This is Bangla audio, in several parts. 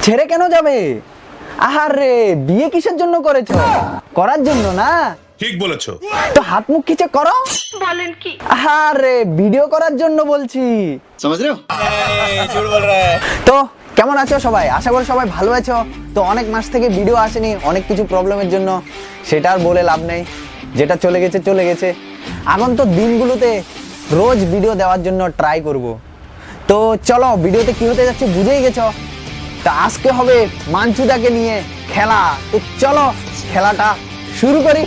ছেড়ে কেন যাবে? আহারে, বিয়ে কিসের জন্য করেছো? করার জন্য না? ঠিক বলেছো। তো হাত মুখ খিচে করো। বলেন কি? আহারে, ভিডিও করার জন্য বলছি। समझ रहे हो? झूठ बोल रहा है। তো কেমন আছো সবাই? আশা করি সবাই ভালো আছো। তো অনেক মাস থেকে ভিডিও আসেনি অনেক কিছু প্রবলেমের জন্য, সেটা আর বলে লাভ নেই। যেটা চলে গেছে চলে গেছে। আগন্তুক দিনগুলোতে রোজ ভিডিও দেওয়ার জন্য ট্রাই করব। তো চলো, ভিডিওতে কি হতে যাচ্ছে বুঝেই গেছো। তা আজকে হবে মাঞ্চুদাকে নিয়ে খেলা। তো চলো খেলাটা শুরু করি।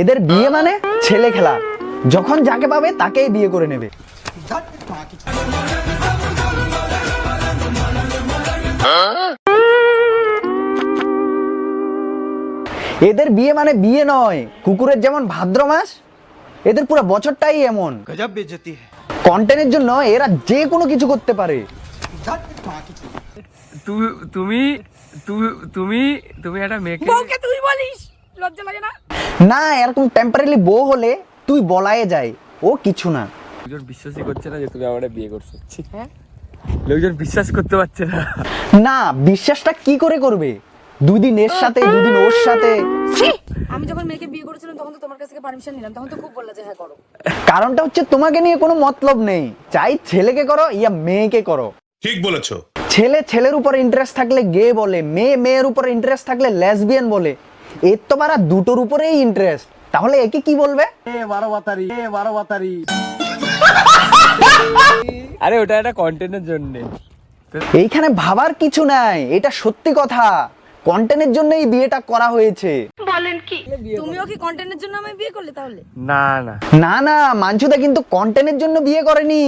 এদের বিয়ে মানে ছেলে খেলা, যখন যাকে পাবে তাকেই বিয়ে করে নেবে। এদের বিয়ে মানে বিয়ে নয়, কুকুরের যেমন ভাদ্র মাস, এদের পুরো বছরটাই এমন। गजब बेइज्जती है। কন্টেন্টের জন্য এরা যে কোনো কিছু করতে পারে। তুমি একটা মেয়েকে বউকে তুই বলিস, লজ্জা লাগে না? না, এরকম টেম্পোরারি বউ হলে তুই বলাই যায়, ও কিছু না। লোকজন বিশ্বাসই করছে না যে তুমি আমাকে বিয়ে করছো। হ্যাঁ, লোকজন বিশ্বাস করতে পারছে না। না, বিশ্বাসটা কি করে করবে? দুদিন এর সাথে দুদিন ওর সাথে। আমি যখন মেয়েকে বিয়ে করেছিলাম তখন তো তোমার কাছ থেকে পারমিশন নিলাম, তখন তো খুব বললা যে হ্যাঁ করো। কারণটা হচ্ছে তোমাকে নিয়ে কোনো মতলব নেই, চাই ছেলেকে করো ইয়া মেয়েকে করো। ঠিক বলেছো। ছেলে ছেলের উপর ইন্টারেস্ট থাকলে গে বলে, মেয়ে মেয়ের উপর ইন্টারেস্ট থাকলে লেসবিয়ান বলে। এর তো বারা দুটোর উপরেই ইন্টারেস্ট, তাহলে একে কি বলবে? আরে ওটা একটা কন্টেন্টের জন্য। এইখানে ভাবার কিছু নাই, এটা সত্যি কথা। কন্টেন্টের জন্যই বিয়েটা করা হয়েছে। তুমিও কি কন্টেন্টের জন্য আমায় বিয়ে করলে তাহলে? না না, না না, মাঞ্চুদা কিন্তু কন্টেন্টের জন্য বিয়ে করেনি।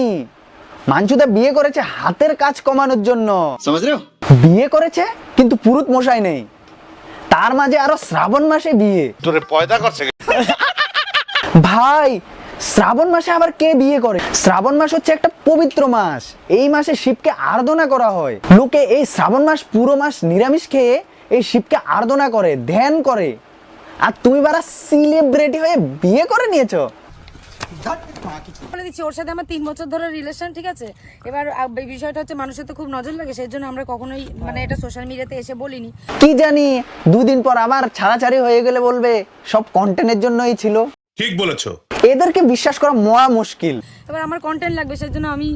মাঞ্চুদা বিয়ে করেছে হাতের কাজ কমানোর জন্য। समझ रहे हो? বিয়ে করেছে কিন্তু পুরুত মশাই নেই, তার মাঝে আরো শ্রাবণ মাসে বিয়ে। তোরে পয়দা করছে। ভাই, শ্রাবণ মাসে আবার কে বিয়ে করে? শ্রাবণ মাস হচ্ছে একটা পবিত্র মাস, এই মাসে শিবকে আরাধনা করা হয়। লোকে এই শ্রাবণ মাস পুরো মাস নিরামিষ খেয়ে এই শিবকে আরাধনা করে, ধ্যান করে। আর তুমি বারা সেলিব্রিটি হয়ে বিয়ে করে নিয়েছো। বলে দিচ্ছি, ওর সাথে আমার 3 বছর ধরে রিলেশন, ঠিক আছে? এবার বিষয়টা হচ্ছে মানুষের তো খুব নজর লাগে, সেই জন্য আমরা কখনোই মানে এটা সোশ্যাল মিডিয়াতে এসে বলিনি। কি জানি দুদিন পর আবার ছাড়াছাড়ি হয়ে গেলে বলবে সব কন্টেন্টের জন্যই ছিল। ঠিক বলেছো। এদেরকে বিশ্বাস করা মহা মুশকিল। এবার আমার কন্টেন্ট লাগবে, সেই জন্য আমি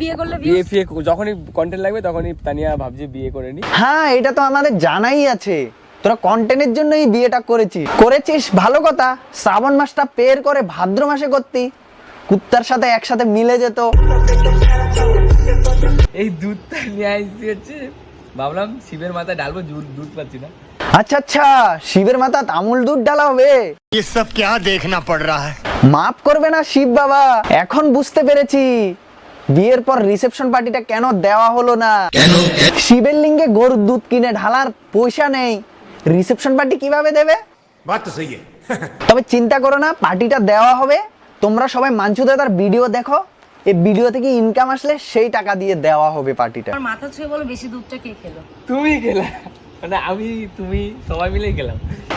বিয়ে করলে বিয়ে ফিয়ে যখনই কন্টেন্ট লাগবে তখনই তানিয়া ভাবছে বিয়ে করে নি। হ্যাঁ, এটা তো আমাদের জানাই আছে, তোরা কন্টেন্টের জন্যই বিয়েটা করেছিস ভালো কথা। শ্রাবণ মাসটা পের করে ভাদ্র মাসে করতি, কুত্তার সাথে একসাথে মিলে যেত। এই দুধটা নিয়ে আসছি হচ্ছে, ভাবলাম শিবের মাথায় ঢালবো, দুধ পাচ্ছি না। আচ্ছা আচ্ছা, শিবের মাথা আমুল দুধ ঢালা হবে। ये सब क्या देखना पड़ रहा है? মাফ করবে না শিব বাবা, এখন বুঝতে পেরেছি বিয়ের পর রিসেপশন পার্টিটা কেন দেওয়া হলো না। শিবের লিঙ্গে গরুর দুধ কিনে ঢালার পয়সা নেই, রিসেপশন পার্টি কিভাবে দেবে? বাত তো সহি তবে চিন্তা করো না, পার্টিটা দেওয়া হবে। তোমরা সবাই মাঞ্চু দাদার ভিডিও দেখো, এই ভিডিও থেকে ইনকাম আসলে সেই টাকা দিয়ে দেওয়া হবে পার্টিটা। আমার মাথা ছুঁয়ে বলো, বেশি দুধটা কে খেলো? তুমি গেলা, মানে আমি তুমি সবাই মিলেই গেলাম।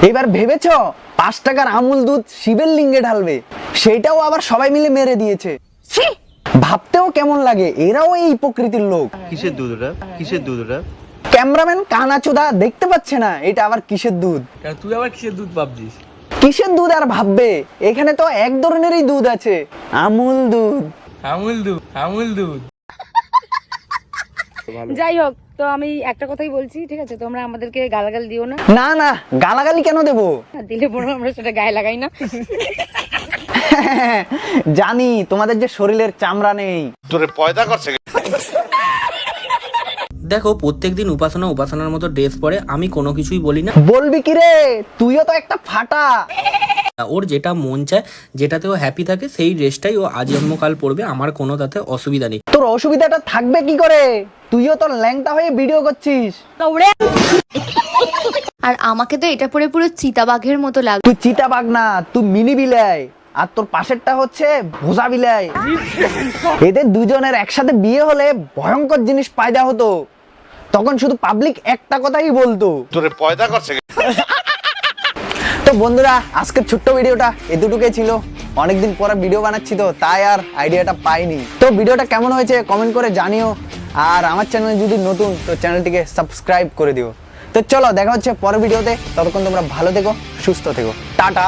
এবার ভেবেছো 5 টাকার আমুল দুধ শিবের লিঙ্গে ঢালবে, সেইটাও আবার সবাই মিলে মেরে দিয়েছে। ভাবতেও কেমন লাগে, এরাও এই প্রকৃতির লোক। किसे दूध रहा? किसे दूध रहा? ক্যামেরাম্যান কানাচুদা দেখতে পাচ্ছে না এটা আবার কিসের দুধ। কারণ তুই আবার কিসের দুধ ভাবছিস? কিসের দুধ আর ভাববে, এখানে তো এক ধরনেরই দুধ আছে, আমুল দুধ। আমুল দুধ। যাই হোক, তো আমি একটা কথাই বলছি, ঠিক আছে? তোমরা আমাদেরকে গালাগাল দিও না। না না, গালাগালি কেন দেবো? দিলে বড় আমরা সেটা গায়ে লাগাই না। জানি তোমাদের যে শরীরের চামড়া নেই। তোরে পয়দা করছে। দেখো, প্রত্যেকদিন উপাসনার মতো ড্রেস পরে, আমি কোনো কিছুই বলি না। বলবি কি রে, তুইও তো একটা ফাটা। ওর যেটা মন চায়, যেটাতে ও হ্যাপি থাকে, সেই ড্রেসটাই ও আজন্মকাল পরবে, আমার কোনো তাতে অসুবিধা নেই। তোর অসুবিধাটা থাকবে কি করে? তুইও তো ল্যাংটা হয়ে ভিডিও করছিস। আর আমাকে তো এটা পরে পুরো চিতাবাঘের মতো লাগে। তুই চিতাবাঘ না, তুই মিনি বিলাই। আর তোর পাশেরটা হচ্ছে ভোজা বিলাই। এদের দুজনের একসাথে বিয়ে হলে ভয়ঙ্কর জিনিস পায়দা হতো। তখন শুধু পাবলিক একটা কথাই বলতো, তোরে পয়দা করছে কে? তো বন্ধুরা আজকের ছোট্ট ভিডিওটা এতটুকুই ছিল। অনেকদিন পরে ভিডিও বানাচ্ছি তো তাই আর আইডিয়াটা পাইনি। তো ভিডিওটা কেমন হয়েছে কমেন্ট করে জানিও, আর আমার চ্যানেল যদি নতুন তো চ্যানেলটিকে সাবস্ক্রাইব করে দিও। তো চলো দেখা হচ্ছে পরের ভিডিওতে, ততক্ষণ তোমরা ভালো থেকো, সুস্থ থেকো, টাটা।